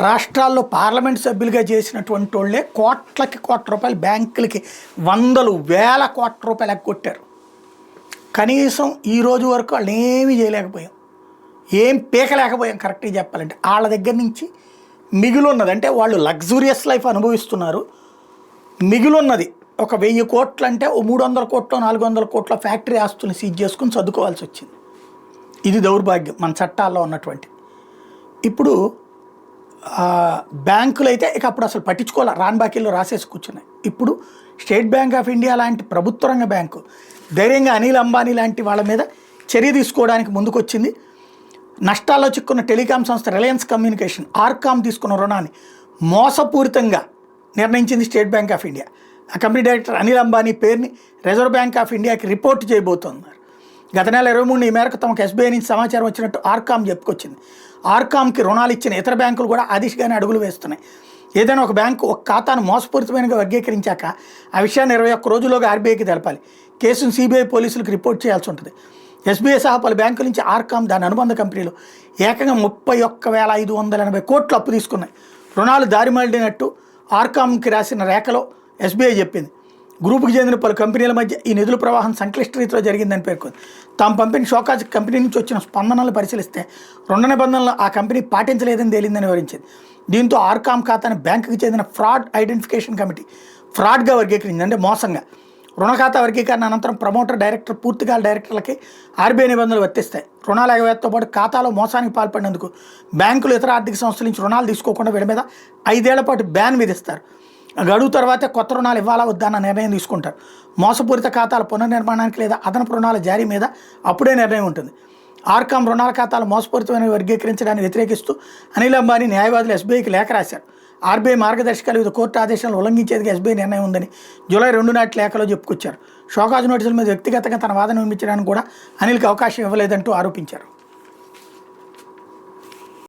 రాష్ట్రాల్లో పార్లమెంట్ సభ్యులుగా చేసినటువంటి వాళ్ళే కోట్లకి కోట్ల రూపాయలు బ్యాంకులకి వందలు వేల కోట్ల రూపాయలు ఎగ్గొట్టారు. కనీసం ఈ రోజు వరకు వాళ్ళు ఏమీ చేయలేకపోయాం, ఏం పీకలేకపోయాం. కరెక్ట్గా చెప్పాలంటే వాళ్ళ దగ్గర నుంచి మిగిలిన్నది, అంటే వాళ్ళు లగ్జూరియస్ లైఫ్ అనుభవిస్తున్నారు. మిగిలిన్నది ఒక 1000 కోట్లు అంటే ఓ 300 కోట్లు 400 కోట్ల ఫ్యాక్టరీ ఆస్తులను సీజ్ చేసుకుని చదువుకోవాల్సి వచ్చింది. ఇది దౌర్భాగ్యం మన చట్టాల్లో ఉన్నటువంటి. ఇప్పుడు బ్యాంకులు అయితే ఇక అప్పుడు అసలు పట్టించుకోవాలి, రాన్ బాకీల్లో రాసేసి కూర్చున్నాయి. ఇప్పుడు స్టేట్ బ్యాంక్ ఆఫ్ ఇండియా లాంటి ప్రభుత్వ రంగ బ్యాంకు ధైర్యంగా అనిల్ అంబానీ లాంటి వాళ్ళ మీద చర్య తీసుకోవడానికి ముందుకొచ్చింది. నష్టాల్లో చిక్కున్న టెలికాం సంస్థ రిలయన్స్ కమ్యూనికేషన్ ఆర్కామ్ తీసుకున్న రుణాన్ని మోసపూరితంగా నిర్ణయించింది స్టేట్ బ్యాంక్ ఆఫ్ ఇండియా. ఆ కంపెనీ డైరెక్టర్ అనిల్ అంబానీ పేరుని రిజర్వ్ బ్యాంక్ ఆఫ్ ఇండియాకి రిపోర్ట్ చేయబోతున్నారు. గత నెల 23 ఈ మేరకు తమకు ఎస్బీఐ నుంచి సమాచారం వచ్చినట్టు ఆర్కామ్ చెప్పుకొచ్చింది. ఆర్కామ్కి రుణాలు ఇచ్చిన ఇతర బ్యాంకులు కూడా ఆ దిశగానే అడుగులు వేస్తున్నాయి. ఏదైనా ఒక బ్యాంకు ఒక ఖాతాను మోసపూరితమైనగా వర్గీకరించాక ఆ విషయాన్ని 21 రోజుల్లోగా ఆర్బీఐకి తెలపాలి. కేసును సిబిఐ పోలీసులకు రిపోర్ట్ చేయాల్సి ఉంటుంది. ఎస్బీఐ సహా పలు బ్యాంకుల నుంచి ఆర్కామ్ దాని అనుబంధ కంపెనీలు ఏకంగా 31,580 కోట్లు అప్పు తీసుకున్నాయి. రుణాలు దారి మళ్లినట్టు ఆర్కామ్కి రాసిన రేఖలో ఎస్బీఐ చెప్పింది. గ్రూపుకి చెందిన పలు కంపెనీల మధ్య ఈ నిధుల ప్రవాహం సంక్లిష్ట రీతిలో జరిగిందని పేర్కొంది. తాము పంపిన షోకాజ్ కంపెనీ నుంచి వచ్చిన స్పందనలు పరిశీలిస్తే రుణ నిబంధనలు ఆ కంపెనీ పాటించలేదని తేలిందని వివరించింది. దీంతో ఆర్కామ్ ఖాతాను బ్యాంకుకి చెందిన ఫ్రాడ్ ఐడెంటిఫికేషన్ కమిటీ ఫ్రాడ్గా వర్గీకరించింది, అంటే మోసంగా. రుణ ఖాతా వర్గీకరణ అనంతరం ప్రమోటర్ డైరెక్టర్ పూర్తిగా డైరెక్టర్లకి ఆర్బీఐ నిబంధనలు వర్తిస్తాయి. రుణాల ఎగవేతతో పాటు ఖాతాలో మోసానికి పాల్పడినందుకు బ్యాంకులు ఇతర ఆర్థిక సంస్థల నుంచి రుణాలు తీసుకోకుండా వీళ్ళ మీద 5 ఏళ్ల పాటు బ్యాన్ విధిస్తారు. గడువు తర్వాతే కొత్త రుణాలు ఇవ్వాలా వద్దా అన్న నిర్ణయం తీసుకుంటారు. మోసపూరిత ఖాతాల పునర్నిర్మాణానికి లేదా అదనపు రుణాల జారీ మీద అప్పుడే నిర్ణయం ఉంటుంది. ఆర్కామ్ రుణాల ఖాతాలు మోసపూరితమైన వర్గీకరించడాన్ని వ్యతిరేకిస్తూ అనిల్ అంబానీ న్యాయవాదులు ఎస్బీఐకి లేఖ రాశారు. ఆర్బీఐ మార్గదర్శకాలు వివిధ కోర్టు ఆదేశాలను ఉల్లంఘించేందుకు ఎస్బీఐ నిర్ణయం ఉందని జూలై 2 నాటి లేఖలో చెప్పుకొచ్చారు. షోకాజ్ నోటీసుల మీద వ్యక్తిగతంగా తన వాదన వినిపించడానికి కూడా అనిల్కి అవకాశం ఇవ్వలేదంటూ ఆరోపించారు.